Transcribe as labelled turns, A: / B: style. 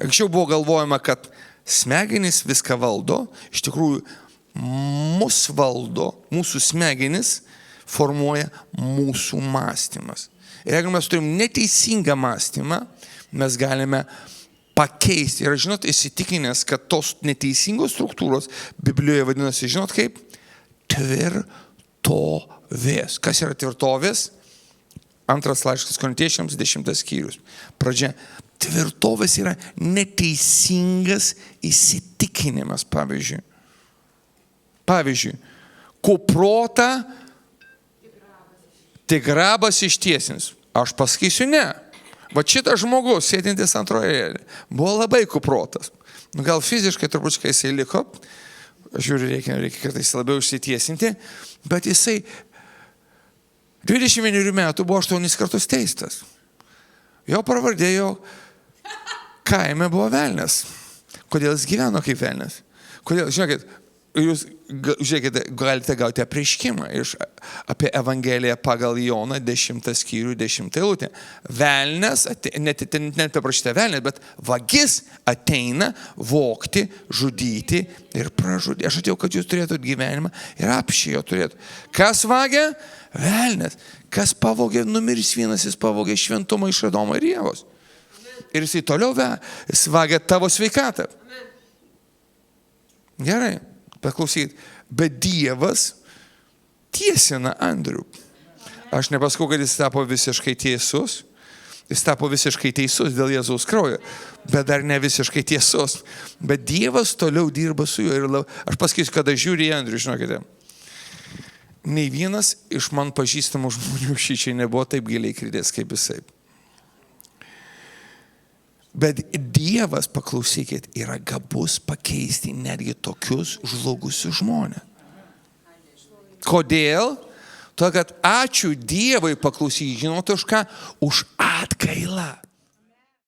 A: Anksčiau buvo galvojama, kad smegenys viską valdo, iš tikrųjų mus valdo, mūsų smegenys formuoja mūsų mąstymas. Ir jeigu mes turim neteisingą mąstymą, mes galime pakeisti. Ir žinot, įsitikinęs, kad tos neteisingos struktūros Biblijoje vadinasi, žinot kaip? Tvirtovės. Kas yra tvirtovės? Antras laiškas Korintiečiams, 10 skyrius. Pradžia. Tvirtovės yra neteisingas įsitikinimas, pavyzdžiui. Pavyzdžiui, ko protą tik grabas ištiesins. Aš pasakysiu ne. Va šitas žmogus, sėdintis antroje eilėje, buvo labai kuprotas. Gal fiziškai turbūt jisai liko, žiūriu, reikia kartais labiau išsitiesinti, bet jisai 21 metų buvo 8 kartus teistas. Jo pravardėjo kaime buvo velnias. Kodėl jis gyveno kaip velnias? Kodėl, žinokit, jūs žiūrėkite, galite gauti apreiškimą apie Evangeliją pagal Joną 10 skyrių 10 eilutę. Velnias, net paprašyta velnias, bet vagis ateina vogti, žudyti ir pražudyti. Aš atėjau, kad jūs turėtumėt gyvenimą ir apšį jo turėtumėt. Kas vagia? Velnias. Kas pavogė? Numirs vienas, jis pavogė šventumą iš Adomo ir Ievos. Ir jisai toliau jis vagia tavo sveikatą. Gerai. Paklausyt, bet Dievas tiesina Andrių. Aš nepasakau, kad jis tapo visiškai tiesus. Jis tapo visiškai teisus dėl Jėzaus kraujo, bet dar ne visiškai tiesus. Bet Dievas toliau dirba su juo. Ir aš pasakysiu, kada žiūri į Andrių, žinokite, nei vienas iš man pažįstamų žmonių šičiai nebuvo taip giliai kridęs kaip jisai. Bet Dievas, paklausykit, yra gabus pakeisti netgi tokius žlugusius žmonės. Kodėl? Todėl, kad ačiū Dievui, paklausykit, žinot už ką? Už atgailą.